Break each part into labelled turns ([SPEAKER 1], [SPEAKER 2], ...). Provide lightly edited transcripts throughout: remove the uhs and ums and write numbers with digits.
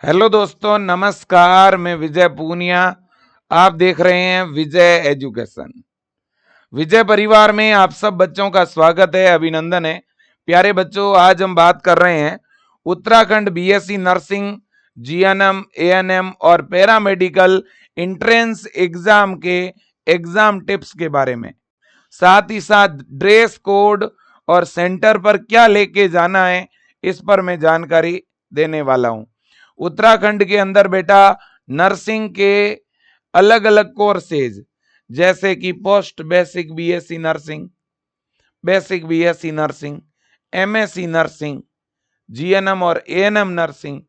[SPEAKER 1] Hello दोस्तों, नमस्कार। मैं विजय पूनिया। आप देख रहे हैं विजय एजुकेशन। विजय परिवार में आप सब बच्चों का स्वागत है, अभिनंदन है। प्यारे बच्चों, आज हम बात कर रहे हैं Uttarakhand BSc nursing, GNM, ANM और पैरामेडिकल एंट्रेंस एग्जाम के एग्जाम टिप्स के बारे में। साथ ही साथ ड्रेस कोड और सेंटर पर क्या लेके जाना है, इस पर मैं जानकारी देने वाला हूं। उत्तराखंड के अंदर बेटा नर्सिंग के अलग अलग कोर्सेज जैसे कि post basic BSc nursing, basic BSc nursing, MSc nursing, GNM और एएनएम नर्सिंग,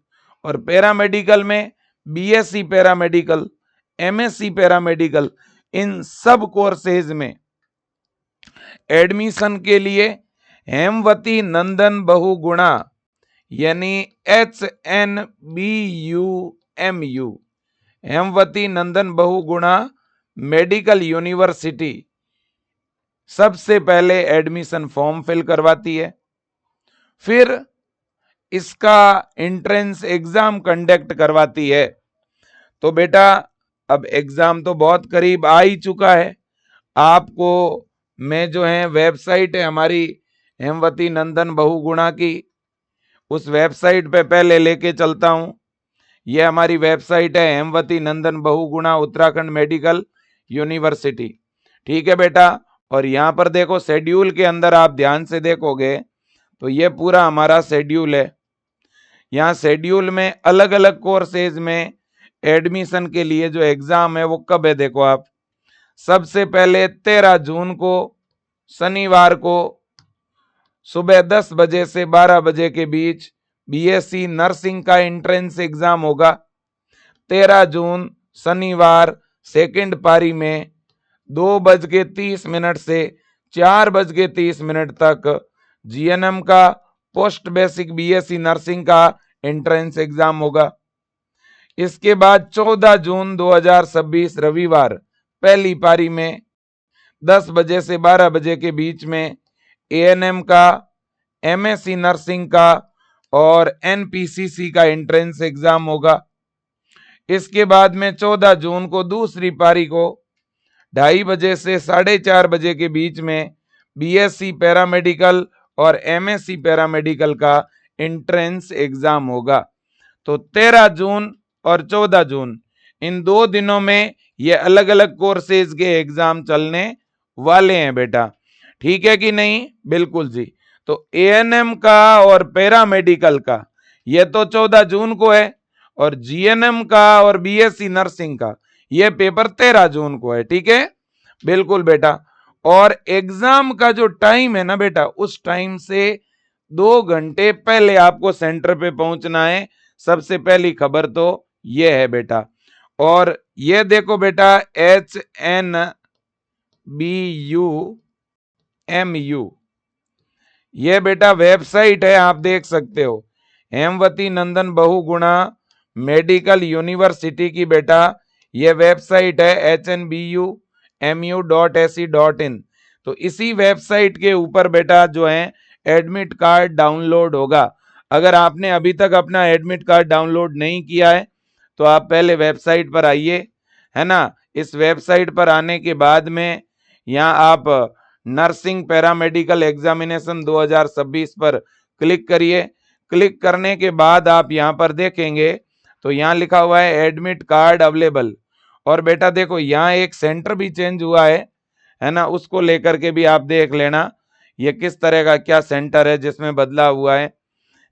[SPEAKER 1] और पैरामेडिकल में बीएससी पैरामेडिकल, एमएससी पैरामेडिकल, इन सब कोर्सेज में एडमिशन के लिए हेमवती नंदन बहुगुणा यानी HNBUMU, Hemvati Nandan Bahuguna medical university सबसे पहले एडमिशन फॉर्म फिल करवाती है। फिर इसका एंट्रेंस एग्जाम कंडक्ट करवाती है। तो बेटा अब एग्जाम तो बहुत करीब आ ही चुका है। आपको मैं जो है वेबसाइट है हमारी हेमवती नंदन बहुगुणा की, उस वेबसाइट पे पहले लेके चलता हूं। यह हमारी वेबसाइट है हेमवती नंदन बहुगुणा उत्तराखंड मेडिकल यूनिवर्सिटी। ठीक है बेटा, और यहाँ पर देखो शेड्यूल के अंदर आप ध्यान से देखोगे तो ये पूरा हमारा शेड्यूल है। यहाँ शेड्यूल में अलग अलग कोर्सेज में एडमिशन के लिए जो एग्जाम है वो कब है, देखो आप। सबसे पहले 13 जून को शनिवार को सुबह 10 बजे से 12 बजे के बीच बीएससी नर्सिंग का एंट्रेंस एग्जाम होगा। 13 जून शनिवार सेकंड पारी में 2:30 से 4:30 तक जीएनएम का पोस्ट बेसिक बीएससी नर्सिंग का एंट्रेंस एग्जाम होगा। इसके बाद 14 जून 2026 रविवार पहली पारी में 10 बजे से 12 बजे के बीच में एएनएम का, एमएससी नर्सिंग का और एनपीसीसी का एंट्रेंस एग्जाम होगा। इसके बाद में 14 जून को दूसरी पारी को 2:30 बजे से 4:30 बजे के बीच में बीएससी पैरामेडिकल और एमएससी पैरामेडिकल का एंट्रेंस एग्जाम होगा। तो 13 जून और 14 जून इन 2 दिनों में ये अलग अलग कोर्सेज के एग्जाम चलने वाले हैं बेटा। ठीक है कि नहीं? बिल्कुल जी। तो एएनएम का और पैरामेडिकल का ये तो 14 जून को है, और जीएनएम का और बीएससी नर्सिंग का ये पेपर 13 जून को है। ठीक है, बिल्कुल बेटा। और एग्जाम का जो टाइम है ना बेटा, उस टाइम से 2 घंटे पहले आपको सेंटर पे पहुंचना है। सबसे पहली खबर तो ये है बेटा। और ये देखो बेटा HNBUMU, ये बेटा वेबसाइट है, आप देख सकते हो हेमवती नंदन बहुगुणा मेडिकल यूनिवर्सिटी की बेटा ये वेबसाइट है HNBUMU.ac.in। तो इसी वेबसाइट के ऊपर बेटा जो है एडमिट कार्ड डाउनलोड होगा। अगर आपने अभी तक अपना एडमिट कार्ड डाउनलोड नहीं किया है तो आप पहले वेबसाइट पर आइए, है ना। इस वेबसाइट पर आने के बाद में यहाँ आप नर्सिंग पैरामेडिकल एग्जामिनेशन 2026 पर क्लिक करिए। क्लिक करने के बाद आप यहाँ पर देखेंगे तो यहाँ लिखा हुआ है एडमिट कार्ड अवेलेबल। और बेटा देखो यहाँ एक सेंटर भी चेंज हुआ है ना, उसको लेकर के भी आप देख लेना ये किस तरह का क्या सेंटर है जिसमें बदला हुआ है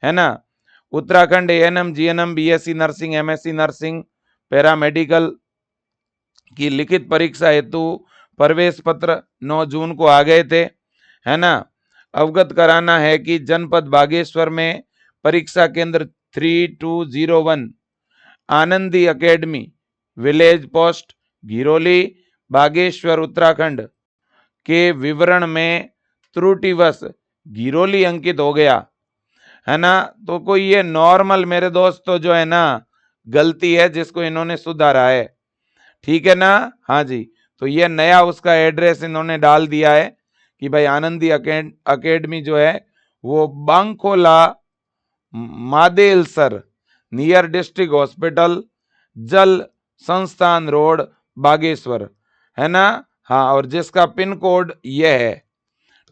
[SPEAKER 1] ना। Uttarakhand ANM, GNM, BSc nursing, MSc nursing, paramedical की लिखित परीक्षा हेतु प्रवेश पत्र 9 जून को आ गए थे, है ना। अवगत कराना है कि जनपद बागेश्वर में परीक्षा केंद्र 3201 Anandi academy, village post Ghiroli, Bageshwar Uttarakhand के विवरण में त्रुटिवश घिरोली अंकित हो गया, है ना। तो कोई ये नॉर्मल मेरे दोस्तों जो है ना गलती है जिसको इन्होंने सुधारा है। ठीक है ना? हाँ जी। तो ये नया उसका एड्रेस इन्होंने डाल दिया है कि भाई आनंदी एकेडमी जो है वो बांकोला मादेलसर नियर डिस्ट्रिक्ट हॉस्पिटल, जल संस्थान रोड, बागेश्वर, है ना। हाँ, और जिसका पिन कोड ये है।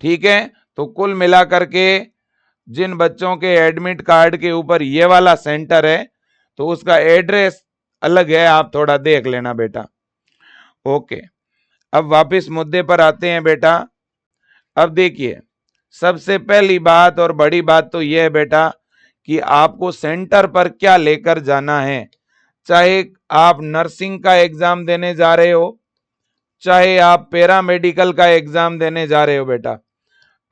[SPEAKER 1] ठीक है, तो कुल मिलाकर के जिन बच्चों के एडमिट कार्ड के ऊपर ये वाला सेंटर है तो उसका एड्रेस अलग है, आप थोड़ा देख लेना बेटा। ओके, अब वापस मुद्दे पर आते हैं बेटा। अब देखिए, सबसे पहली बात और बड़ी बात तो यह है बेटा कि आपको सेंटर पर क्या लेकर जाना है। चाहे आप नर्सिंग का एग्जाम देने जा रहे हो, चाहे आप पैरामेडिकल का एग्जाम देने जा रहे हो बेटा,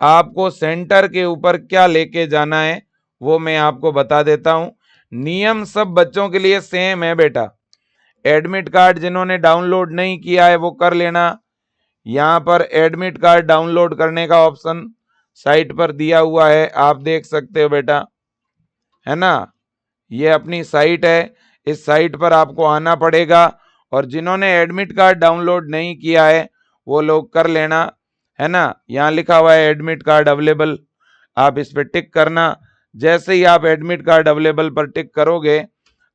[SPEAKER 1] आपको सेंटर के ऊपर क्या लेके जाना है वो मैं आपको बता देता हूं। नियम सब बच्चों के लिए सेम है बेटा। एडमिट कार्ड जिन्होंने डाउनलोड नहीं किया है वो कर लेना। यहां पर एडमिट कार्ड डाउनलोड करने का ऑप्शन साइट पर दिया हुआ है, आप देख सकते हो बेटा, है ना। ये अपनी साइट है, इस साइट पर आपको आना पड़ेगा और जिन्होंने एडमिट कार्ड डाउनलोड नहीं किया है वो लोग कर लेना, है ना। यहाँ लिखा हुआ है एडमिट कार्ड अवेलेबल, आप इस पर टिक करना। जैसे ही आप एडमिट कार्ड अवेलेबल पर टिक करोगे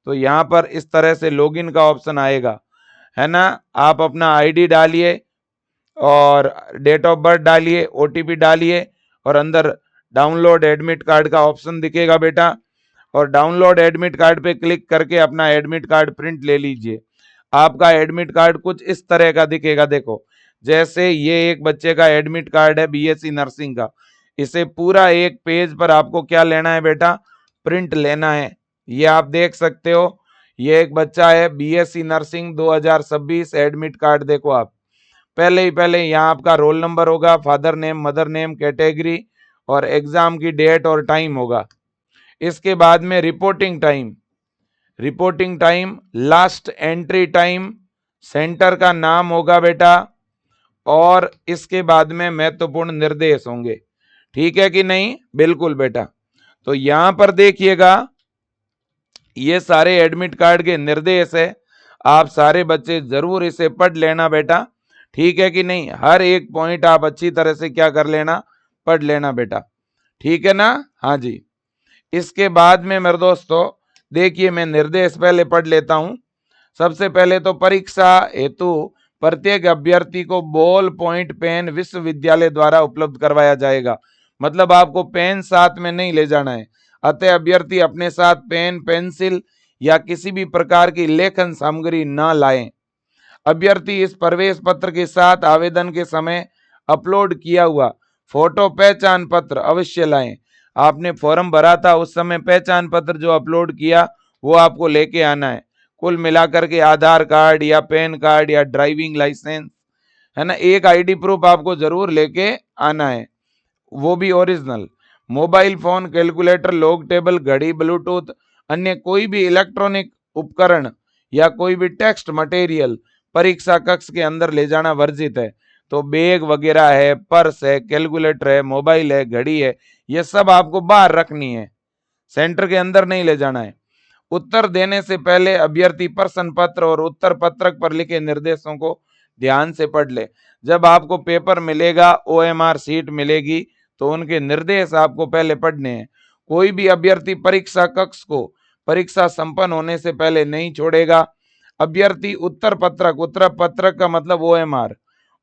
[SPEAKER 1] तो यहाँ पर इस तरह से लॉगिन का ऑप्शन आएगा, है ना। आप अपना आईडी डालिए और डेट ऑफ बर्थ डालिए, ओटीपी डालिए और अंदर डाउनलोड एडमिट कार्ड का ऑप्शन दिखेगा बेटा, और डाउनलोड एडमिट कार्ड पे क्लिक करके अपना एडमिट कार्ड प्रिंट ले लीजिए। आपका एडमिट कार्ड कुछ इस तरह का दिखेगा, देखो जैसे ये एक बच्चे का एडमिट कार्ड है बीएससी नर्सिंग का, इसे पूरा एक पेज पर आपको क्या लेना है बेटा, प्रिंट लेना है। ये आप देख सकते हो, ये एक बच्चा है बीएससी नर्सिंग 2026 एडमिट कार्ड, देखो आप पहले यहाँ आपका रोल नंबर होगा, father name, mother name, category और एग्जाम की डेट और टाइम होगा। इसके बाद में reporting time, last entry time, centre का नाम होगा बेटा, और इसके बाद में महत्वपूर्ण निर्देश होंगे। ठीक है कि नहीं, बिल्कुल बेटा। तो यहां पर देखिएगा ये सारे एडमिट कार्ड के निर्देश है, आप सारे बच्चे जरूर इसे पढ़ लेना बेटा। ठीक है कि नहीं, हर एक पॉइंट आप अच्छी तरह से क्या कर लेना, पढ़ लेना बेटा। ठीक है ना, हाँ जी। इसके बाद में मेरे दोस्तों देखिए, मैं निर्देश पहले पढ़ लेता हूं। सबसे पहले तो परीक्षा हेतु प्रत्येक अभ्यर्थी को बॉल पॉइंट पेन विश्वविद्यालय द्वारा उपलब्ध करवाया जाएगा। मतलब आपको पेन साथ में नहीं ले जाना है, अतः अभ्यर्थी अपने साथ पेन, पेंसिल या किसी भी प्रकार की लेखन सामग्री न लाएं। अभ्यर्थी इस प्रवेश पत्र के साथ आवेदन के समय अपलोड किया हुआ फोटो पहचान पत्र अवश्य लाएं। आपने फॉर्म भरा था उस समय पहचान पत्र जो अपलोड किया वो आपको लेके आना है। कुल मिलाकर के आधार कार्ड या पैन कार्ड या ड्राइविंग लाइसेंस, है ना, एक आईडी प्रूफ आपको जरूर लेके आना है, वो भी original. Mobile phone, calculator, log table, घड़ी, ब्लूटूथ, अन्य कोई भी इलेक्ट्रॉनिक उपकरण या कोई भी टेक्स्ट मटेरियल परीक्षा कक्ष के अंदर ले जाना वर्जित है। तो बैग वगैरह है, पर्स है, कैलकुलेटर है, मोबाइल है, घड़ी है, ये सब आपको बाहर रखनी है, सेंटर के अंदर नहीं ले जाना है। उत्तर देने से पहले अभ्यर्थी प्रश्न पत्र और उत्तर पत्रक पर लिखे निर्देशों को ध्यान से पढ़ ले। जब आपको पेपर मिलेगा, ओएमआर सीट मिलेगी, तो उनके निर्देश आपको पहले पढ़ने हैं। कोई भी अभ्यर्थी परीक्षा कक्ष को परीक्षा संपन्न होने से पहले नहीं छोड़ेगा। अभ्यर्थी उत्तर पत्रक का मतलब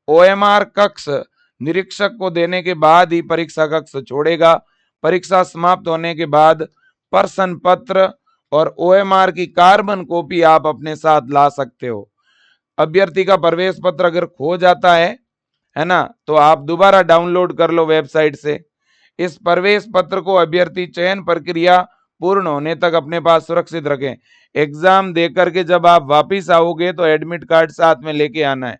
[SPEAKER 1] ओएमआर कक्ष निरीक्षक को देने के बाद ही परीक्षा कक्ष छोड़ेगा। परीक्षा समाप्त होने के बाद प्रश्न पत्र और ओएमआर की कार्बन कॉपी आप अपने साथ ला सकते हो। अभ्यर्थी का प्रवेश पत्र अगर खो जाता है ना, तो आप दोबारा डाउनलोड कर लो वेबसाइट से। इस प्रवेश पत्र को अभ्यर्थी चयन प्रक्रिया पूर्ण होने तक अपने पास सुरक्षित रखें। एग्जाम देकर के जब आप वापिस आओगे तो एडमिट कार्ड साथ में लेके आना है,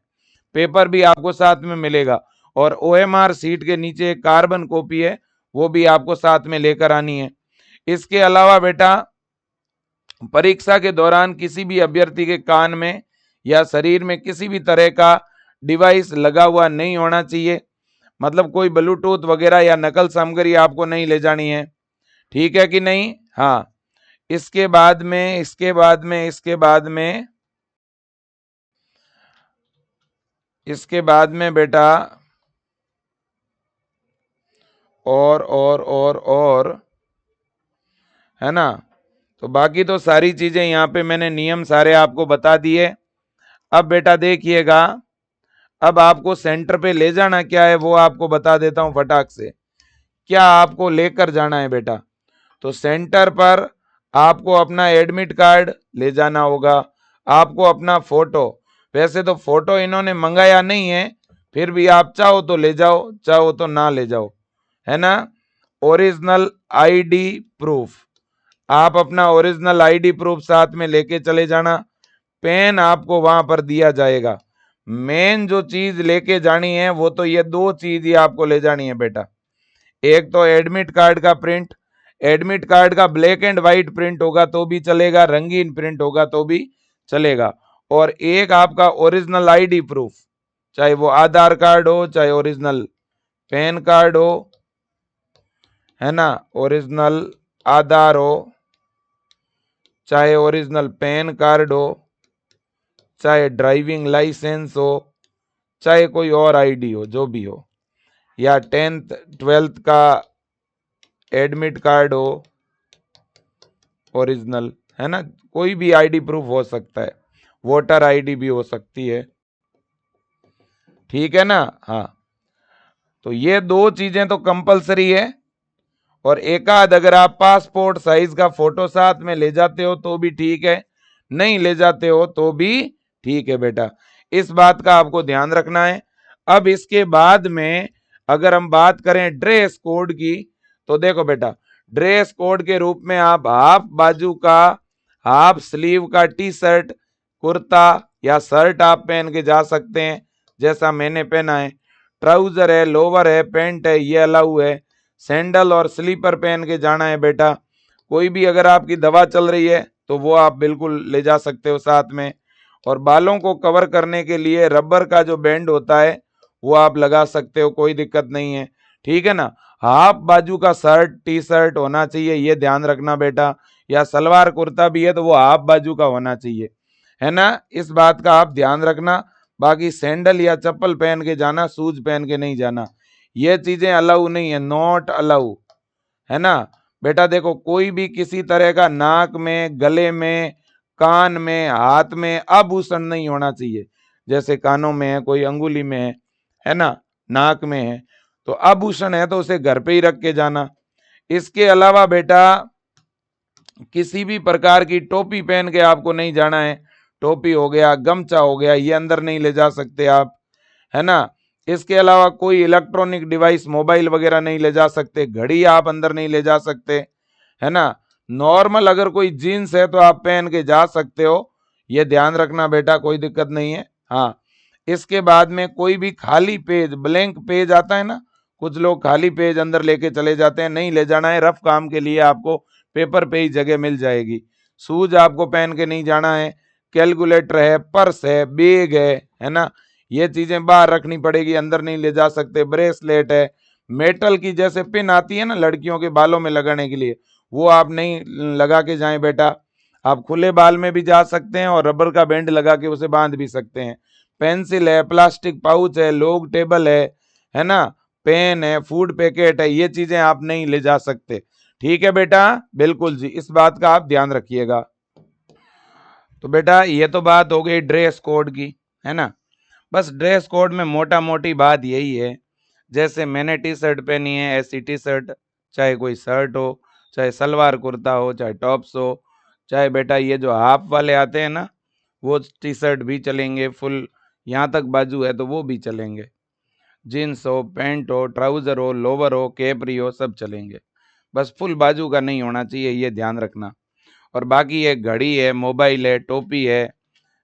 [SPEAKER 1] पेपर भी आपको साथ में मिलेगा, और ओएमआर सीट के नीचे एक कार्बन कॉपी है वो भी आपको साथ में लेकर आनी है। इसके अलावा बेटा परीक्षा के दौरान किसी भी अभ्यर्थी के कान में या शरीर में किसी भी तरह का डिवाइस लगा हुआ नहीं होना चाहिए, मतलब कोई ब्लूटूथ वगैरह या नकल सामग्री आपको नहीं ले जानी है। ठीक है कि नहीं, हाँ। इसके बाद में बेटा और है ना, तो बाकी तो सारी चीजें यहाँ पे मैंने नियम सारे आपको बता दिए। अब बेटा देखिएगा, अब आपको सेंटर पे ले जाना क्या है वो आपको बता देता हूं फटाक से। क्या आपको लेकर जाना है बेटा? तो सेंटर पर आपको अपना एडमिट कार्ड ले जाना होगा, आपको अपना फोटो, वैसे तो फोटो इन्होंने मंगाया नहीं है, फिर भी आप चाहो तो ले जाओ, चाहो तो ना ले जाओ, है ना। ओरिजिनल आईडी प्रूफ, आप अपना ओरिजिनल आईडी प्रूफ साथ में लेके चले जाना। पेन आपको वहां पर दिया जाएगा। मेन जो चीज लेके जानी है वो तो ये दो चीज ही आपको ले जानी है बेटा। एक तो एडमिट कार्ड का प्रिंट, एडमिट कार्ड का ब्लैक एंड व्हाइट प्रिंट होगा तो भी चलेगा, रंगीन प्रिंट होगा तो भी चलेगा। और एक आपका ओरिजिनल आईडी प्रूफ, चाहे वो आधार कार्ड हो, चाहे ओरिजिनल पैन कार्ड हो, है ना, ओरिजिनल आधार हो, चाहे ओरिजिनल पैन कार्ड हो, चाहे ड्राइविंग लाइसेंस हो, चाहे कोई और आईडी हो, जो भी हो, या 10th 12th का एडमिट कार्ड हो ओरिजिनल, है ना, कोई भी आईडी प्रूफ हो सकता है, वोटर आईडी भी हो सकती है, ठीक है ना। हाँ, तो ये दो चीजें तो कंपलसरी है। और एक आध अगर आप पासपोर्ट साइज का फोटो साथ में ले जाते हो तो भी ठीक है, नहीं ले जाते हो तो भी ठीक है बेटा। इस बात का आपको ध्यान रखना है। अब इसके बाद में अगर हम बात करें ड्रेस कोड की, तो देखो बेटा, ड्रेस कोड के रूप में आप हाफ बाजू का, हाफ स्लीव का टी शर्ट, कुर्ता या शर्ट आप पहन के जा सकते हैं, जैसा मैंने पहना है। ट्राउजर है, लोवर है, पैंट है, ये अलाउ है। सैंडल और स्लीपर पहन के जाना है बेटा। कोई भी अगर आपकी दवा चल रही है तो वो आप बिल्कुल ले जा सकते हो साथ में। और बालों को कवर करने के लिए रबर का जो बैंड होता है वो आप लगा सकते हो, कोई दिक्कत नहीं है, ठीक है ना। हाफ बाजू का शर्ट टी शर्ट होना चाहिए, ये ध्यान रखना बेटा। या सलवार कुर्ता भी है तो वो हाफ बाजू का होना चाहिए, है ना, इस बात का आप ध्यान रखना। बाकी सैंडल या चप्पल पहन के जाना, शूज पहन के नहीं जाना, ये चीजें अलाउ नहीं है, नॉट अलाउ, है ना। बेटा देखो, कोई भी किसी तरह का नाक में, गले में, कान में, हाथ में आभूषण नहीं होना चाहिए। जैसे कानों में है, कोई अंगुली में है ना, नाक में है, तो आभूषण है तो उसे घर पे ही रख के जाना। इसके अलावा बेटा किसी भी प्रकार की टोपी पहन के आपको नहीं जाना है। टोपी हो गया, गमछा हो गया, ये अंदर नहीं ले जा सकते आप, है ना। इसके अलावा कोई इलेक्ट्रॉनिक डिवाइस, मोबाइल वगैरह नहीं ले जा सकते, घड़ी आप अंदर नहीं ले जा सकते, है ना। नॉर्मल अगर कोई जीन्स है तो आप पहन के जा सकते हो, ये ध्यान रखना बेटा, कोई दिक्कत नहीं है। हाँ, इसके बाद में कोई भी खाली पेज, ब्लैंक पेज आता है ना, कुछ लोग खाली पेज अंदर लेके चले जाते हैं, नहीं ले जाना है। रफ काम के लिए आपको पेपर पे ही जगह मिल जाएगी। शूज आपको पहन के नहीं जाना है। कैलकुलेटर है, पर्स है, बैग है ना, ये चीजें बाहर रखनी पड़ेगी, अंदर नहीं ले जा सकते। ब्रेसलेट है, मेटल की जैसे पिन आती है ना लड़कियों के बालों में लगाने के लिए, वो आप नहीं लगा के जाएं बेटा। आप खुले बाल में भी जा सकते हैं और रबर का बैंड लगा के उसे बांध भी सकते हैं। पेंसिल है, प्लास्टिक पाउच है, लॉग टेबल है ना, पेन है, फूड पैकेट है, ये चीजें आप नहीं ले जा सकते, ठीक है बेटा। बिल्कुल जी, इस बात का आप ध्यान रखिएगा। तो बेटा ये तो बात हो गई ड्रेस कोड की, है ना। बस ड्रेस कोड में मोटा मोटी बात यही है, जैसे मैंने टी शर्ट पहनी है ऐसी टी शर्ट, चाहे कोई शर्ट हो, चाहे सलवार कुर्ता हो, चाहे टॉप्स हो, चाहे बेटा ये जो हाफ वाले आते हैं ना वो टी शर्ट भी चलेंगे, फुल यहाँ तक बाजू है तो वो भी चलेंगे। जीन्स हो, पैंट हो, ट्राउजर हो, लोवर हो, कैपरी हो, सब चलेंगे। बस फुल बाजू का नहीं होना चाहिए, ये ध्यान रखना। और बाकी ये घड़ी है, मोबाइल है, टोपी है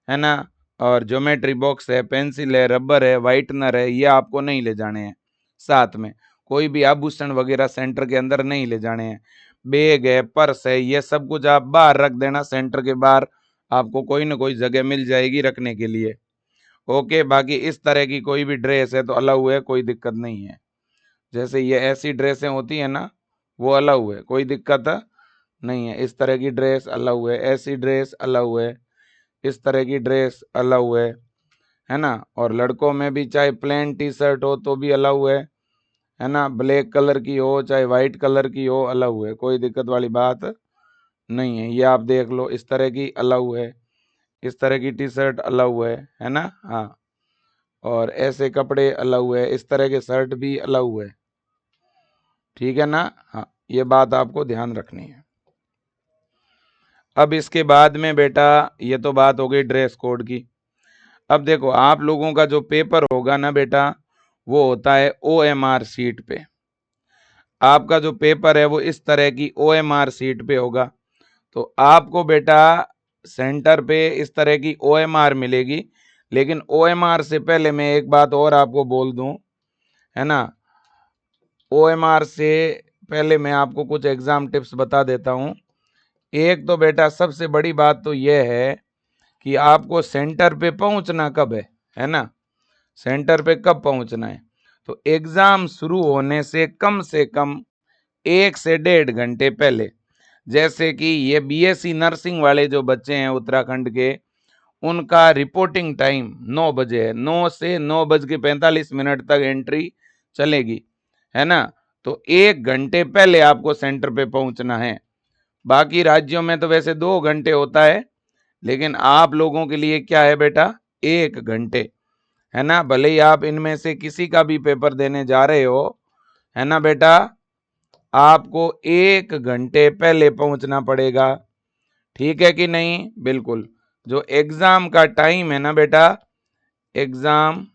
[SPEAKER 1] ना, और ज्योमेट्री बॉक्स है, पेंसिल है, रबर है, वाइटनर है, ये आपको नहीं ले जाने हैं साथ में। कोई भी आभूषण वगैरह सेंटर के अंदर नहीं ले जाने हैं। बैग है, पर्स है, ये सब कुछ आप बाहर रख देना, सेंटर के बाहर आपको कोई ना कोई जगह मिल जाएगी रखने के लिए। ओके, बाकी इस तरह की कोई भी ड्रेस है तो अलाउ है, कोई दिक्कत नहीं है। जैसे ये ऐसी ड्रेसें होती है ना वो अलाउ है, कोई दिक्कत नहीं है। इस तरह की ड्रेस अलाउ है, ऐसी ड्रेस अलाउ है, इस तरह की ड्रेस अलाउ है ना। और लड़कों में भी चाहे प्लेन टी शर्ट हो तो भी अलाउ है ना, ब्लैक कलर की हो चाहे वाइट कलर की हो, अलाउ है, कोई दिक्कत वाली बात नहीं है। ये आप देख लो, इस तरह की अलाउ है, इस तरह की टी शर्ट अलाउ है ना। हाँ, और ऐसे कपड़े अलाउ है, इस तरह के शर्ट भी अलाउ है, ठीक है ना। हाँ, ये बात आपको ध्यान रखनी है। अब इसके बाद में बेटा, ये तो बात हो गई ड्रेस कोड की। अब देखो, आप लोगों का जो पेपर होगा ना बेटा, वो होता है OMR सीट पे। आपका जो पेपर है वो इस तरह की OMR सीट पे होगा। तो आपको बेटा सेंटर पे इस तरह की OMR मिलेगी। लेकिन OMR से पहले मैं एक बात और आपको बोल दूं, है ना। OMR से पहले मैं आपको कुछ एग्जाम टिप्स बता देता हूं। एक तो बेटा सबसे बड़ी बात तो यह है कि आपको सेंटर पे पहुंचना कब है ना। सेंटर पे कब पहुंचना है, तो एग्जाम शुरू होने से कम 1 से 1.5 घंटे पहले। जैसे कि ये BSc नर्सिंग वाले जो बच्चे हैं उत्तराखंड के, उनका रिपोर्टिंग टाइम 9 बजे है। 9 से 9:45 तक एंट्री चलेगी, है ना। तो 1 घंटे पहले आपको सेंटर पे पहुंचना है। बाकी राज्यों में तो वैसे 2 घंटे होता है, लेकिन आप लोगों के लिए क्या है बेटा, 1 घंटे, है ना। भले ही आप इनमें से किसी का भी पेपर देने जा रहे हो, है ना बेटा, आपको 1 घंटे पहले पहुंचना पड़ेगा, ठीक है कि नहीं। बिल्कुल। जो एग्जाम का टाइम है ना बेटा, एग्जाम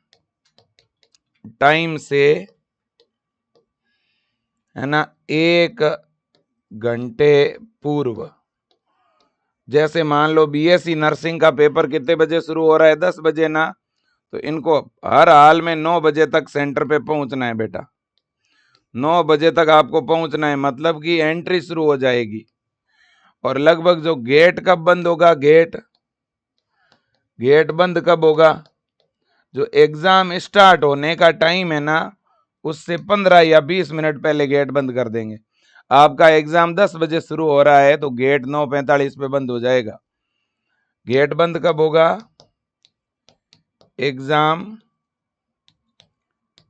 [SPEAKER 1] टाइम से, है ना, 1 घंटे पूर्व। जैसे मान लो BSc नर्सिंग का पेपर कितने बजे शुरू हो रहा है, 10 बजे ना। तो इनको हर हाल में 9 बजे तक सेंटर पे पहुंचना है बेटा। 9 बजे तक आपको पहुंचना है, मतलब कि एंट्री शुरू हो जाएगी। और लगभग जो गेट कब बंद होगा, गेट बंद कब होगा, जो एग्जाम स्टार्ट होने का टाइम है ना, उससे 15 या 20 मिनट पहले गेट बंद कर देंगे। आपका एग्जाम 10 बजे शुरू हो रहा है तो गेट 9:45 पे बंद हो जाएगा। गेट बंद कब होगा, exam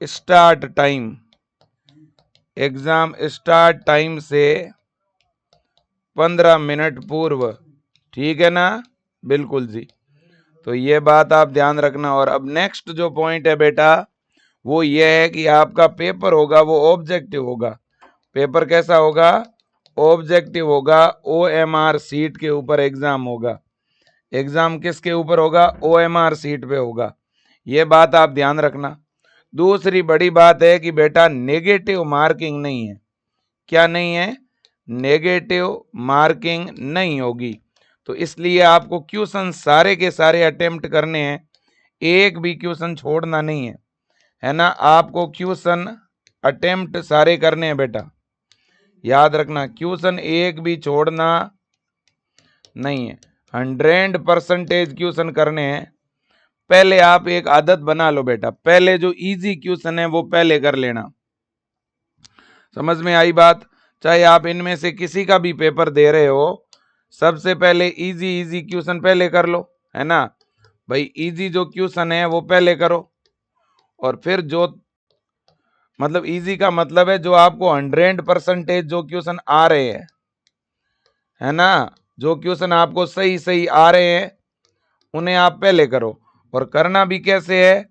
[SPEAKER 1] start time, exam start time से 15 मिनट पूर्व, ठीक है ना। बिल्कुल जी। तो ये बात आप ध्यान रखना। और अब नेक्स्ट जो पॉइंट है बेटा, वो ये है कि आपका पेपर होगा वो ऑब्जेक्टिव होगा। पेपर कैसा होगा, ऑब्जेक्टिव होगा। OMR सीट के ऊपर एग्जाम होगा। एग्जाम किसके ऊपर होगा, OMR सीट पे होगा। ये बात आप ध्यान रखना। दूसरी बड़ी बात है कि बेटा नेगेटिव मार्किंग नहीं है। क्या नहीं है, नेगेटिव मार्किंग नहीं होगी। तो इसलिए आपको क्वेश्चन सारे के सारे अटेम्प्ट करने हैं, एक भी क्वेश्चन छोड़ना नहीं है ना। आपको क्वेश्चन अटेम्प्ट सारे करने हैं बेटा, याद रखना, क्वेश्चन एक भी छोड़ना नहीं है। 100% क्वेश्चन करने हैं। पहले आप एक आदत बना लो बेटा, पहले जो इजी क्वेश्चन है वो पहले कर लेना। समझ में आई बात। चाहे आप इनमें से किसी का भी पेपर दे रहे हो, सबसे पहले इजी इजी क्वेश्चन पहले कर लो, है ना भाई। इजी जो क्वेश्चन है वो पहले करो, और फिर जो, मतलब इजी का मतलब है जो आपको 100% जो क्वेश्चन आ रहे हैं, है ना, जो क्वेश्चन आपको सही सही आ रहे हैं उन्हें आप पहले करो। और करना भी कैसे है,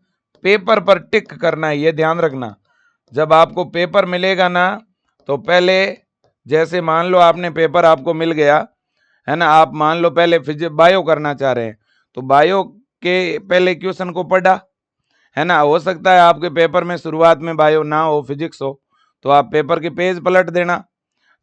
[SPEAKER 1] पेपर पर टिक करना है, ये ध्यान रखना। जब आपको पेपर मिलेगा ना, तो पहले, जैसे मान लो आपने पेपर आपको मिल गया, है ना, आप मान लो पहले बायो करना चाह रहे हैं, तो बायो के पहले क्वेश्चन को पढ़ा, है ना। हो सकता है आपके पेपर में शुरुआत में बायो ना हो, फिजिक्स हो, तो आप पेपर के पेज पलट देना।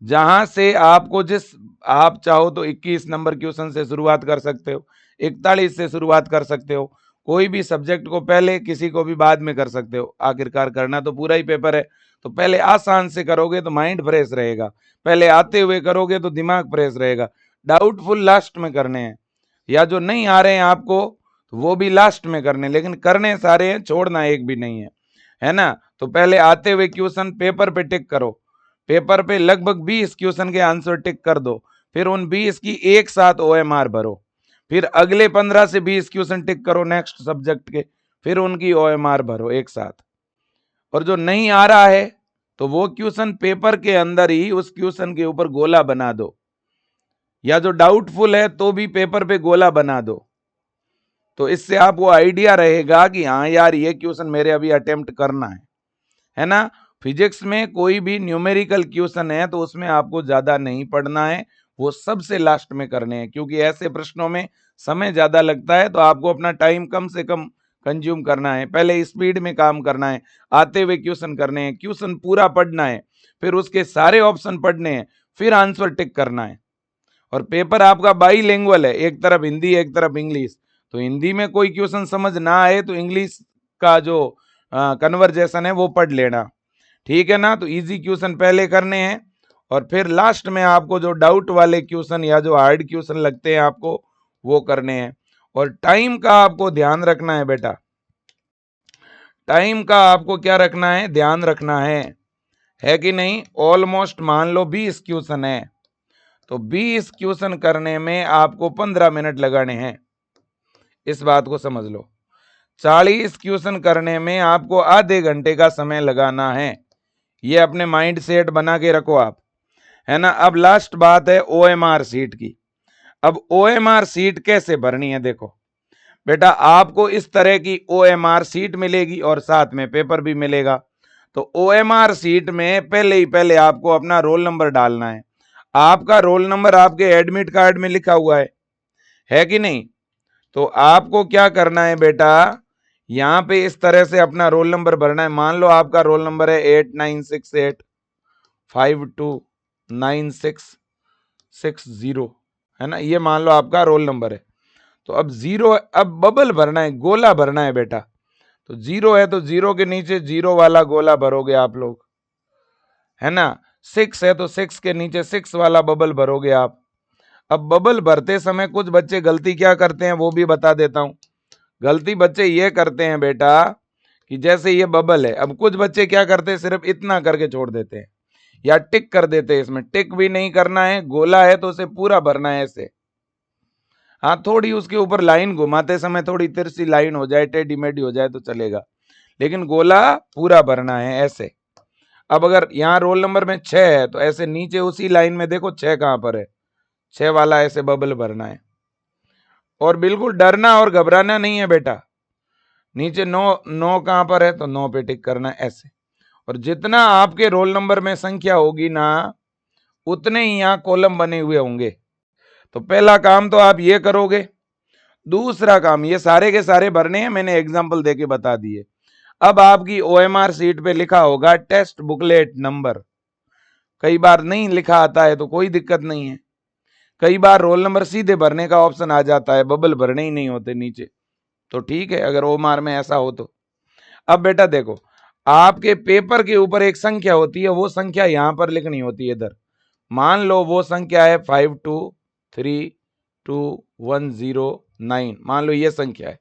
[SPEAKER 1] जहां से आपको जिस, आप चाहो तो 21 नंबर क्वेश्चन से शुरुआत कर सकते हो, 41 से शुरुआत कर सकते हो। कोई भी सब्जेक्ट को पहले, किसी को भी बाद में कर सकते हो। आखिरकार करना तो पूरा ही पेपर है, तो पहले आसान से करोगे तो माइंड फ्रेश रहेगा, पहले आते हुए करोगे तो दिमाग फ्रेश रहेगा। डाउटफुल लास्ट में करने हैं, या जो नहीं आ रहे हैं आपको तो वो भी लास्ट में करने, लेकिन करने सारे हैं, छोड़ना एक भी नहीं है ना। तो पहले आते हुए क्वेश्चन पेपर पे टिक करो, पेपर पे लगभग 20 क्वेश्चन के आंसर टिक कर दो, फिर उन 20 की एक साथ OMR भरो, फिर अगले 15 से 20 क्वेश्चन टिक करो नेक्स्ट सब्जेक्ट के, फिर उनकी OMR भरो एक साथ। और जो नहीं आ रहा है तो वो क्वेश्चन पेपर के अंदर ही उस क्वेश्चन के ऊपर गोला बना दो, या जो डाउटफुल है तो भी पेपर पे गोला बना दो। तो इससे आपको आइडिया रहेगा कि हाँ यार ये क्वेश्चन मेरे अभी अटेम्प्ट करना है ना। फिजिक्स में कोई भी न्यूमेरिकल क्वेश्चन है तो उसमें आपको ज्यादा नहीं पढ़ना है, वो सबसे लास्ट में करने हैं, क्योंकि ऐसे प्रश्नों में समय ज्यादा लगता है, तो आपको अपना टाइम कम से कम कंज्यूम करना है। पहले स्पीड में काम करना है, आते हुए क्वेश्चन करने हैं, क्वेश्चन पूरा पढ़ना है, फिर उसके सारे ऑप्शन पढ़ने हैं, फिर आंसर टिक करना है। और पेपर आपका बाईलिंगुअल है, एक तरफ हिंदी एक तरफ इंग्लिश, तो हिंदी में कोई क्वेश्चन समझ ना आए तो इंग्लिश का जो कन्वर्जेशन है वो पढ़ लेना, ठीक है ना। तो इजी क्वेश्चन पहले करने हैं और फिर लास्ट में आपको जो डाउट वाले क्वेश्चन या जो हार्ड क्वेश्चन लगते हैं आपको वो करने हैं। और टाइम का आपको ध्यान रखना है बेटा, टाइम का आपको क्या रखना है, ध्यान रखना है कि नहीं। ऑलमोस्ट मान लो 20 क्वेश्चन है, तो 20 क्वेश्चन करने में आपको 15 मिनट लगाने हैं, इस बात को समझ लो। 40 क्वेश्चन करने में आपको आधे घंटे का समय लगाना है, ये अपने माइंड सेट बना के रखो आप, है ना। अब लास्ट बात है ओएमआर सीट की। अब ओएमआर सीट कैसे भरनी है, देखो बेटा, आपको इस तरह की ओएमआर सीट मिलेगी और साथ में पेपर भी मिलेगा। तो ओएमआर सीट में पहले आपको अपना रोल नंबर डालना है। आपका रोल नंबर आपके एडमिट कार्ड में लिखा हुआ है कि नहीं। तो आपको क्या करना है बेटा, यहां पे इस तरह से अपना रोल नंबर भरना है। मान लो आपका रोल नंबर है 8968529660, है ना, ये मान लो आपका रोल नंबर है। तो अब जीरो, अब बबल भरना है, गोला भरना है बेटा। तो जीरो है तो जीरो के नीचे जीरो वाला गोला भरोगे आप लोग, है ना। 6 है तो 6 के नीचे 6 वाला बबल भरोगे आप। अब बबल भरते समय कुछ बच्चे गलती क्या करते हैं वो भी बता देता हूं। गलती बच्चे ये करते हैं बेटा कि जैसे ये बबल है, अब कुछ बच्चे क्या करते हैं, सिर्फ इतना करके छोड़ देते हैं या टिक कर देते हैं। इसमें टिक भी नहीं करना है, गोला है तो उसे पूरा भरना है ऐसे। हाँ, थोड़ी उसके ऊपर लाइन घुमाते समय थोड़ी तिरछी लाइन हो जाए, टेढ़ी मेढ़ी हो जाए तो चलेगा, लेकिन गोला पूरा भरना है ऐसे। अब अगर यहाँ रोल नंबर में 6 है तो ऐसे नीचे उसी लाइन में देखो 6 कहां पर है, 6 वाला ऐसे बबल भरना है। और बिल्कुल डरना और घबराना नहीं है बेटा। नीचे 9 कहां पर है तो 9 पे टिक करना है ऐसे। और जितना आपके रोल नंबर में संख्या होगी ना, उतने ही यहाँ कॉलम बने हुए होंगे। तो पहला काम तो आप ये करोगे। दूसरा काम, ये सारे के सारे भरने हैं, मैंने एग्जाम्पल देके बता दिए। अब आपकी ओएमआर सीट पे लिखा होगा टेस्ट बुकलेट नंबर। कई बार नहीं लिखा आता है तो कोई दिक्कत नहीं है, कई बार रोल नंबर सीधे भरने का ऑप्शन आ जाता है, बबल भरने ही नहीं होते नीचे, तो ठीक है अगर ओएमआर में ऐसा हो तो। अब बेटा देखो, आपके पेपर के ऊपर एक संख्या होती है, वो संख्या यहां पर लिखनी होती है इधर। मान लो वो संख्या है 523210 9, मान लो ये संख्या है।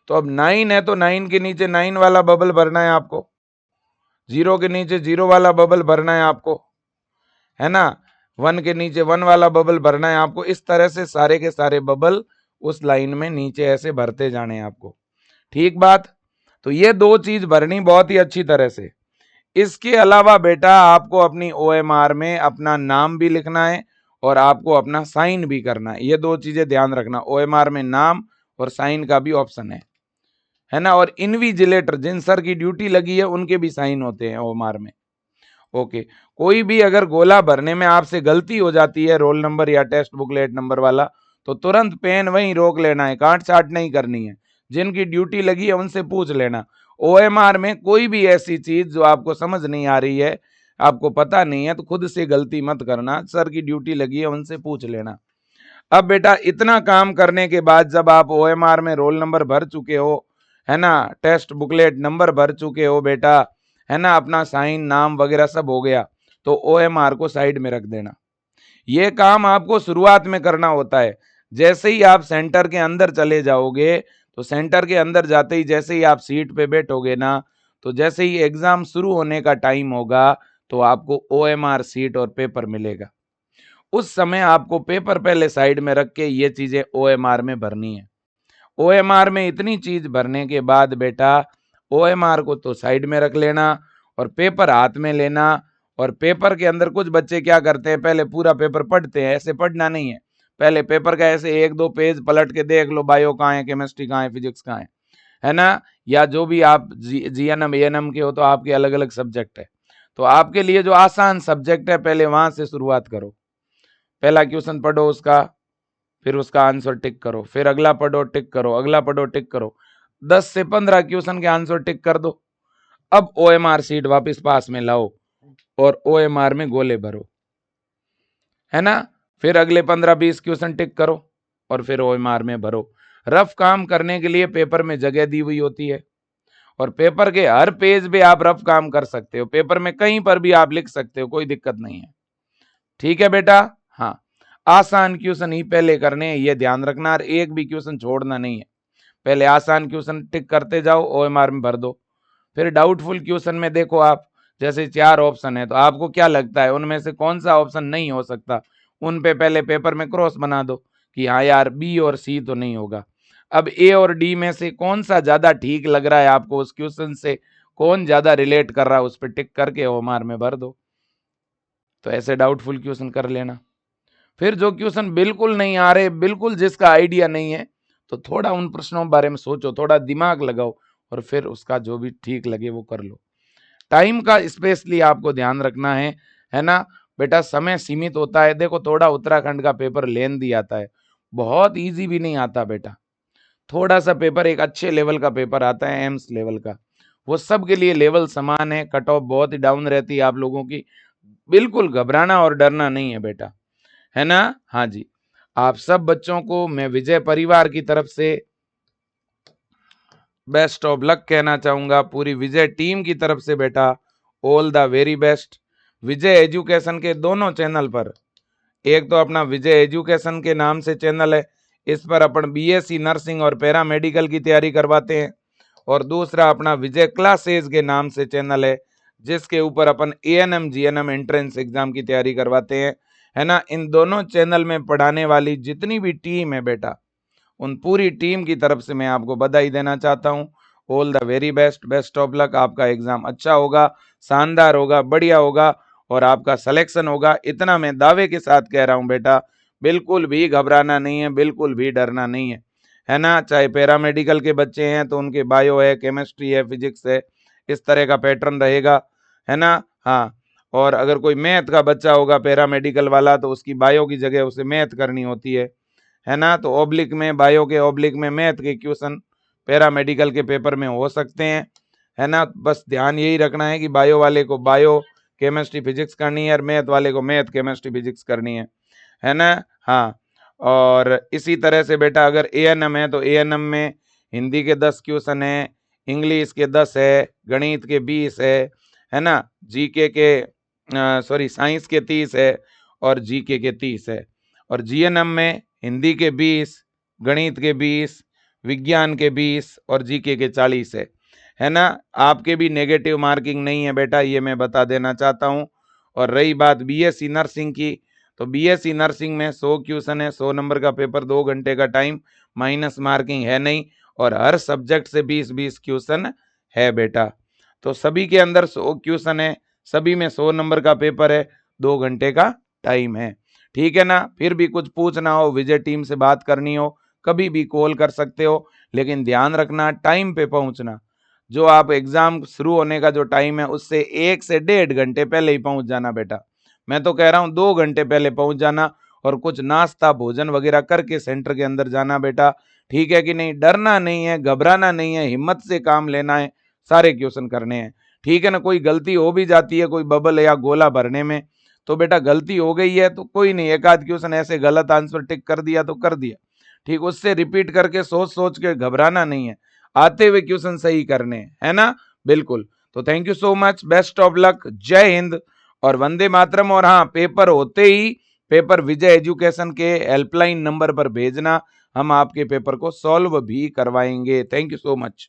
[SPEAKER 1] तो अब 9 है तो 9 के नीचे 9 वाला बबल भरना है आपको, 0 के नीचे 0 वाला बबल भरना है आपको, है ना। 1 के नीचे 1 वाला बबल भरना है आपको। इस तरह से सारे के सारे बबल उस लाइन में नीचे ऐसे भरते जाने हैं आपको, ठीक बात। तो ये दो चीज भरनी बहुत ही अच्छी तरह से। इसके अलावा बेटा आपको अपनी ओएमआर में अपना नाम भी लिखना है और आपको अपना साइन भी करना है, ये दो चीजें ध्यान रखना। ओएमआर में नाम और साइन का भी ऑप्शन है ना। और इनविजिलेटर, जिन सर की ड्यूटी लगी है, उनके भी साइन होते हैं ओएमआर में। ओके, कोई भी अगर गोला भरने में आपसे गलती हो जाती है रोल नंबर या टेस्ट बुकलेट नंबर वाला, तो तुरंत पेन वहीं रोक लेना है, काट छाट नहीं करनी है। जिनकी ड्यूटी लगी है उनसे पूछ लेना। ओएमआर में कोई भी ऐसी चीज जो आपको समझ नहीं आ रही है, आपको पता नहीं है, तो खुद से गलती मत करना, सर की ड्यूटी लगी है उनसे पूछ लेना। अब बेटा इतना काम करने के बाद जब आप ओएमआर में रोल नंबर भर चुके हो, है ना, टेस्ट बुकलेट नंबर भर चुके हो बेटा, है ना, अपना साइन नाम वगैरह सब हो गया, तो ओएमआर को साइड में रख देना। ये काम आपको शुरुआत में करना होता है। जैसे ही आप सेंटर के अंदर चले जाओगे, तो सेंटर के अंदर जाते ही जैसे ही आप सीट पे बैठोगे ना, तो जैसे ही एग्जाम शुरू होने का टाइम होगा, तो आपको ओएमआर सीट और पेपर मिलेगा। उस समय आपको पेपर पहले साइड में रख के ये चीजें ओएमआर में भरनी है। ओएमआर में इतनी चीज भरने के बाद बेटा ओएमआर को तो साइड में रख लेना और पेपर हाथ में लेना। और पेपर के अंदर कुछ बच्चे क्या करते हैं, पहले पूरा पेपर पढ़ते हैं, ऐसे पढ़ना नहीं है। पहले पेपर का ऐसे 1-2 पेज पलट के देख लो, बायो कहाँ है, केमिस्ट्री कहाँ है, फिजिक्स कहाँ है ना। या जो भी आप जीएनएम एएनएम के हो तो आपके अलग अलग सब्जेक्ट है, तो आपके लिए जो आसान सब्जेक्ट है पहले वहां से शुरुआत करो। पहला क्वेश्चन पढ़ो उसका, फिर उसका आंसर टिक करो, फिर अगला पढ़ो टिक करो, अगला पढ़ो टिक करो, 10 से 15 क्वेश्चन के आंसर टिक कर दो। अब ओएमआर सीट वापस पास में लाओ और ओएमआर में गोले भरो, है ना। फिर अगले 15-20 क्वेश्चन टिक करो और फिर ओएमआर में भरो। रफ काम करने के लिए पेपर में जगह दी हुई होती है और पेपर के हर पेज पे आप रफ काम कर सकते हो, पेपर में कहीं पर भी आप लिख सकते हो, कोई दिक्कत नहीं है। ठीक है बेटा, हाँ, आसान क्वेश्चन ही पहले करने हैं, ये ध्यान रखना, और एक भी क्वेश्चन छोड़ना नहीं है। पहले आसान क्वेश्चन टिक करते जाओ, ओएमआर में भर दो। फिर डाउटफुल क्वेश्चन में देखो आप, जैसे 4 ऑप्शन है तो आपको क्या लगता है उनमें से कौन सा ऑप्शन नहीं हो सकता, उन पे पहले पेपर में क्रॉस बना दो कि हाँ यार बी और सी तो नहीं होगा। अब ए और डी में से कौन सा ज्यादा ठीक लग रहा है आपको, उस क्वेश्चन से कौन ज्यादा रिलेट कर रहा है, उस पर टिक करके ओएमआर में भर दो। तो ऐसे डाउटफुल क्वेश्चन कर लेना। फिर जो क्वेश्चन बिल्कुल नहीं आ रहे, बिल्कुल जिसका आइडिया नहीं है, तो थोड़ा उन प्रश्नों के बारे में सोचो, थोड़ा दिमाग लगाओ और फिर उसका जो भी ठीक लगे वो कर लो। टाइम का स्पेशली आपको ध्यान रखना है ना बेटा, समय सीमित होता है। देखो थोड़ा उत्तराखंड का पेपर लेंथी आता है, बहुत इजी भी नहीं आता बेटा, थोड़ा सा पेपर एक अच्छे लेवल का पेपर आता है, एम्स लेवल का, वो सबके लिए लेवल समान है, कट ऑफ बहुत ही डाउन रहती है आप लोगों की, बिल्कुल घबराना और डरना नहीं है बेटा, है ना। हाँ जी, आप सब बच्चों को मैं विजय परिवार की तरफ से बेस्ट ऑफ लक कहना चाहूंगा, पूरी विजय टीम की तरफ से बेटा all the very best. Vijay education के दोनों चैनल पर, एक तो अपना विजय एजुकेशन के नाम से चैनल है, इस पर अपन बीएससी नर्सिंग और पैरा मेडिकल की तैयारी करवाते हैं, और दूसरा अपना विजय क्लासेज के नाम से चैनल है, जिसके ऊपर अपन एएनएम जीएनएम एंट्रेंस एग्जाम की तैयारी करवाते हैं, है ना। इन दोनों चैनल में पढ़ाने वाली जितनी भी टीम है बेटा, उन पूरी टीम की तरफ से मैं आपको बधाई देना चाहता हूं। All the very best, best of luck, आपका एग्जाम अच्छा होगा, शानदार होगा, बढ़िया होगा और आपका सिलेक्शन होगा, इतना मैं दावे के साथ कह रहा हूं बेटा। बिल्कुल भी घबराना नहीं है, बिल्कुल भी डरना नहीं है ना। चाहे पैरामेडिकल के बच्चे हैं तो उनके बायो है, केमिस्ट्री है, फिजिक्स है, इस तरह का पैटर्न रहेगा, है ना। हाँ, और अगर कोई मैथ का बच्चा होगा पैरामेडिकल वाला तो उसकी बायो की जगह उसे मैथ करनी होती है ना। तो ऑब्लिक में, बायो के ऑब्लिक में मैथ के क्वेश्चन पैरामेडिकल के पेपर में हो सकते हैं, है ना। बस ध्यान यही रखना है कि बायो वाले को बायो केमिस्ट्री फिजिक्स करनी है और मैथ वाले को मैथ केमिस्ट्री फिजिक्स करनी है ना। हाँ, और इसी तरह से बेटा अगर एएनएम है तो एएनएम में हिंदी के 10 क्वेश्चन है, इंग्लिश के 10 है, गणित के 20 है ना, जीके के सॉरी साइंस के 30 है और जीके के 30 है, और जीएनएम में हिंदी के 20, गणित के 20, विज्ञान के 20 और जीके के 40 है ना। आपके भी नेगेटिव मार्किंग नहीं है बेटा, ये मैं बता देना चाहता हूँ। और रही बात बीएससी नर्सिंग की, तो बीएससी नर्सिंग में 100 क्वेश्चन है, 100 नंबर का पेपर, 2 घंटे का टाइम, माइनस मार्किंग है नहीं, और हर सब्जेक्ट से 20-20 क्वेश्चन है बेटा। तो सभी के अंदर 100 क्वेश्चन है, सभी में 100 नंबर का पेपर है, 2 घंटे का टाइम है, ठीक है ना। फिर भी कुछ पूछना हो, विजय टीम से बात करनी हो, कभी भी कॉल कर सकते हो, लेकिन ध्यान रखना टाइम पे पहुंचना। जो आप एग्जाम शुरू होने का जो टाइम है उससे 1 से 1.5 घंटे पहले ही पहुंच जाना बेटा, मैं तो कह रहा हूं 2 घंटे पहले पहुंच जाना, और कुछ नाश्ता भोजन वगैरह करके सेंटर के अंदर जाना बेटा, ठीक है कि नहीं। डरना नहीं है, घबराना नहीं है, हिम्मत से काम लेना है, सारे क्वेश्चन करने हैं, ठीक है ना। कोई गलती हो भी जाती है, कोई बबल या गोला भरने में, तो बेटा गलती हो गई है तो कोई नहीं, एक आध क्वेश्चन ऐसे गलत आंसर टिक कर दिया तो कर दिया, ठीक, उससे रिपीट करके सोच सोच के घबराना नहीं है, आते हुए क्वेश्चन सही करने है ना, बिल्कुल। तो thank you so much, best of luck, जय हिंद और वंदे मातरम। और हाँ, पेपर होते ही पेपर विजय एजुकेशन के हेल्पलाइन नंबर पर भेजना, हम आपके पेपर को सॉल्व भी करवाएंगे। Thank you so much.